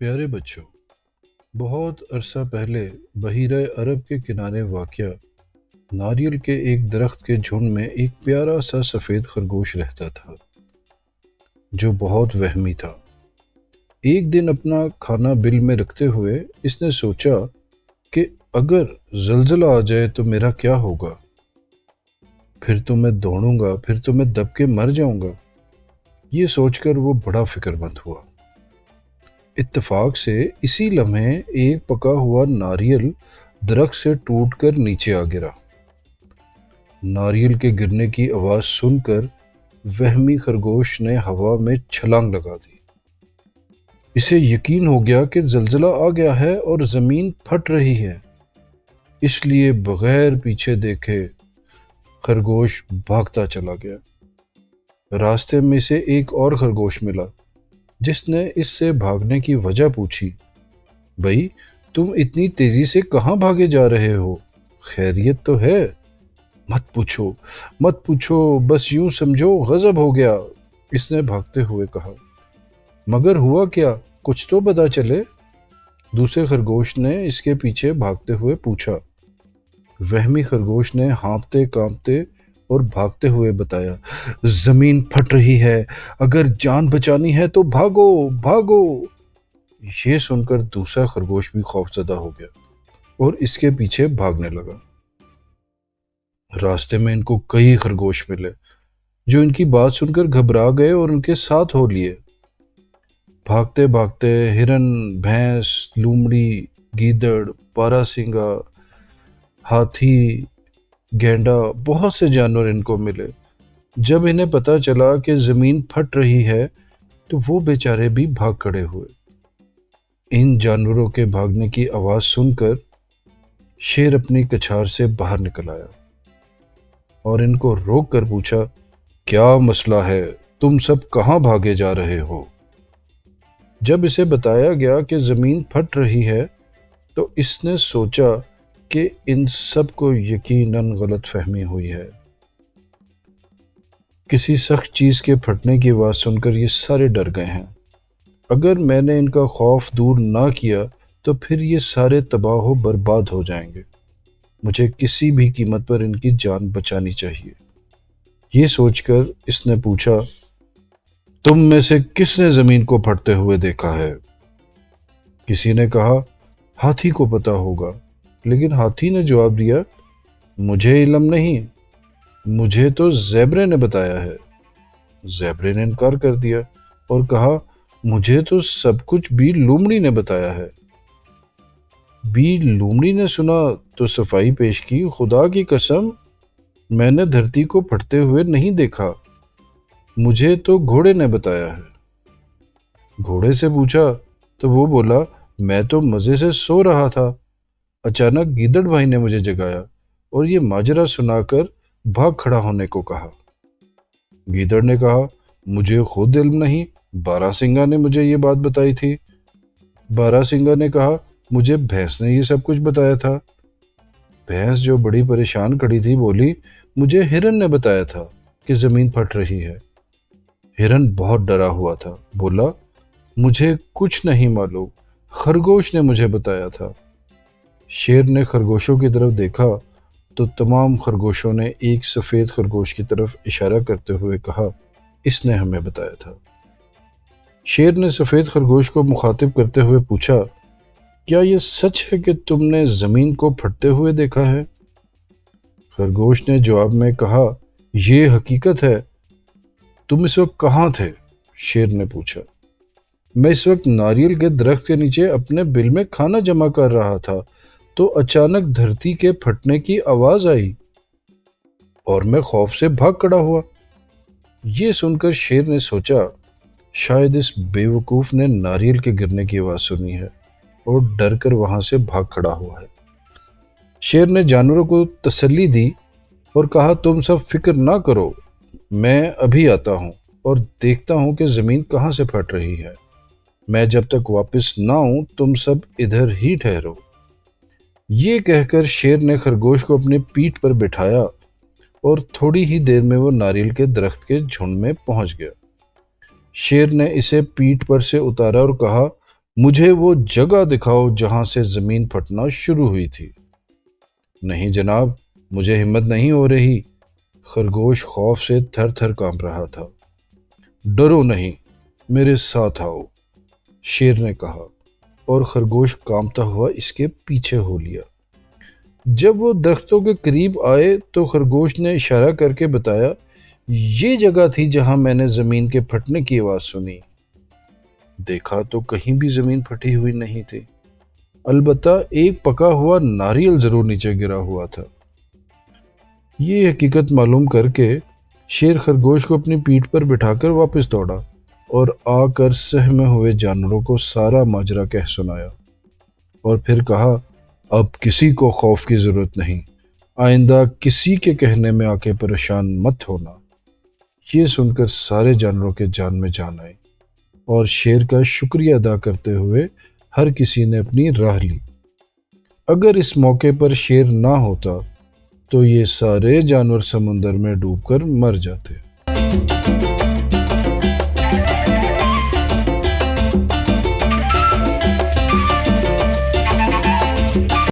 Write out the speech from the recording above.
प्यारे बच्चों, बहुत अरसा पहले बहीरे अरब के किनारे वाक़या नारियल के एक दरख्त के झुंड में एक प्यारा सा सफ़ेद खरगोश रहता था जो बहुत वहमी था। एक दिन अपना खाना बिल में रखते हुए इसने सोचा कि अगर ज़लज़ला आ जाए तो मेरा क्या होगा। फिर तो मैं दौड़ूंगा, फिर तो मैं दब के मर जाऊंगा। ये सोचकर वो बड़ा फिक्रमंद हुआ। इत्तेफाक से इसी लम्हे एक पका हुआ नारियल दरख्त से टूटकर नीचे आ गिरा। नारियल के गिरने की आवाज़ सुनकर वहमी खरगोश ने हवा में छलांग लगा दी। इसे यकीन हो गया कि ज़लज़ला आ गया है और ज़मीन फट रही है। इसलिए बगैर पीछे देखे खरगोश भागता चला गया। रास्ते में से एक और खरगोश मिला जिसने इससे भागने की वजह पूछी। भाई, तुम इतनी तेजी से कहाँ भागे जा रहे हो? खैरियत तो है? मत पूछो, मत पूछो, बस यूं समझो गजब हो गया, इसने भागते हुए कहा। मगर हुआ क्या, कुछ तो पता चले। दूसरे खरगोश ने इसके पीछे भागते हुए पूछा। वहमी खरगोश ने हाँफते कांपते और भागते हुए बताया, जमीन फट रही है, अगर जान बचानी है तो भागो भागो। ये सुनकर दूसरा खरगोश भी खौफजदा हो गया और इसके पीछे भागने लगा। रास्ते में इनको कई खरगोश मिले जो इनकी बात सुनकर घबरा गए और उनके साथ हो लिए। भागते भागते हिरन, भैंस, लोमड़ी, गीदड़, बारहसिंगा, हाथी, गेंडा, बहुत से जानवर इनको मिले। जब इन्हें पता चला कि जमीन फट रही है तो वो बेचारे भी भाग खड़े हुए। इन जानवरों के भागने की आवाज़ सुनकर शेर अपनी कछार से बाहर निकल आया और इनको रोक कर पूछा, क्या मसला है, तुम सब कहाँ भागे जा रहे हो? जब इसे बताया गया कि ज़मीन फट रही है तो इसने सोचा कि इन सब को यकीनन गलत फहमी हुई है। किसी सख्त चीज़ के फटने की आवाज़ सुनकर ये सारे डर गए हैं। अगर मैंने इनका खौफ दूर ना किया तो फिर ये सारे तबाह बर्बाद हो जाएंगे। मुझे किसी भी कीमत पर इनकी जान बचानी चाहिए। ये सोचकर इसने पूछा, तुम में से किसने ज़मीन को फटते हुए देखा है? किसी ने कहा, हाथी को पता होगा। लेकिन हाथी ने जवाब दिया, मुझे इल्म नहीं, मुझे तो ज़ेबरे ने बताया है। ज़ेबरे ने इनकार कर दिया और कहा, मुझे तो सब कुछ बी लोमड़ी ने बताया है। बी लोमड़ी ने सुना तो सफाई पेश की, खुदा की कसम, मैंने धरती को फटते हुए नहीं देखा, मुझे तो घोड़े ने बताया है। घोड़े से पूछा तो वो बोला, मैं तो मज़े से सो रहा था, अचानक गीदड़ भाई ने मुझे जगाया और ये माजरा सुनाकर भाग खड़ा होने को कहा। गीदड़ ने कहा, मुझे खुद इल्म नहीं, बारहसिंगा ने मुझे ये बात बताई थी। बारहसिंगा ने कहा, मुझे भैंस ने ये सब कुछ बताया था। भैंस, जो बड़ी परेशान खड़ी थी, बोली, मुझे हिरन ने बताया था कि ज़मीन फट रही है। हिरन बहुत डरा हुआ था, बोला, मुझे कुछ नहीं मालूम, खरगोश ने मुझे बताया था। शेर ने खरगोशों की तरफ देखा तो तमाम खरगोशों ने एक सफ़ेद खरगोश की तरफ इशारा करते हुए कहा, इसने हमें बताया था। शेर ने सफ़ेद खरगोश को मुखातिब करते हुए पूछा, क्या ये सच है कि तुमने ज़मीन को फटते हुए देखा है? खरगोश ने जवाब में कहा, ये हकीकत है। तुम इस वक्त कहाँ थे? शेर ने पूछा। मैं इस वक्त नारियल के दरख्त के नीचे अपने बिल में खाना जमा कर रहा था तो अचानक धरती के फटने की आवाज़ आई और मैं खौफ से भाग खड़ा हुआ। ये सुनकर शेर ने सोचा, शायद इस बेवकूफ़ ने नारियल के गिरने की आवाज़ सुनी है और डर कर वहाँ से भाग खड़ा हुआ है। शेर ने जानवरों को तसल्ली दी और कहा, तुम सब फिक्र ना करो, मैं अभी आता हूँ और देखता हूँ कि ज़मीन कहाँ से फट रही है। मैं जब तक वापस ना आऊँ तुम सब इधर ही ठहरो। ये कहकर शेर ने खरगोश को अपनी पीठ पर बिठाया और थोड़ी ही देर में वो नारियल के दरख्त के झुंड में पहुंच गया। शेर ने इसे पीठ पर से उतारा और कहा, مجھے وہ جگہ دکھاؤ جہاں سے زمین پھٹنا شروع ہوئی تھی۔ نہیں جناب، مجھے ہمت نہیں ہو رہی۔ خرگوش خوف سے تھر تھر کانپ رہا تھا۔ ڈرو نہیں، میرے ساتھ آؤ، شیر نے کہا، اور خرگوش کانپتا ہوا اس کے پیچھے ہو لیا۔ جب وہ درختوں کے قریب آئے تو خرگوش نے اشارہ کر کے بتایا، یہ جگہ تھی جہاں میں نے زمین کے پھٹنے کی آواز سنی۔ دیکھا تو کہیں بھی زمین پھٹی ہوئی نہیں تھی، البتہ ایک پکا ہوا ناریل ضرور نیچے گرا ہوا تھا۔ یہ حقیقت معلوم کر کے شیر خرگوش کو اپنی پیٹھ پر بٹھا کر واپس دوڑا اور آ کر سہمے ہوئے جانوروں کو سارا ماجرا کہہ سنایا، اور پھر کہا، اب کسی کو خوف کی ضرورت نہیں، آئندہ کسی کے کہنے میں آ کے پریشان مت ہونا۔ یہ سن کر سارے جانوروں کے جان میں جان آئی، اور شیر کا شکریہ ادا کرتے ہوئے ہر کسی نے اپنی راہ لی۔ اگر اس موقع پر شیر نہ ہوتا تو یہ سارے جانور سمندر میں ڈوب کر مر جاتے۔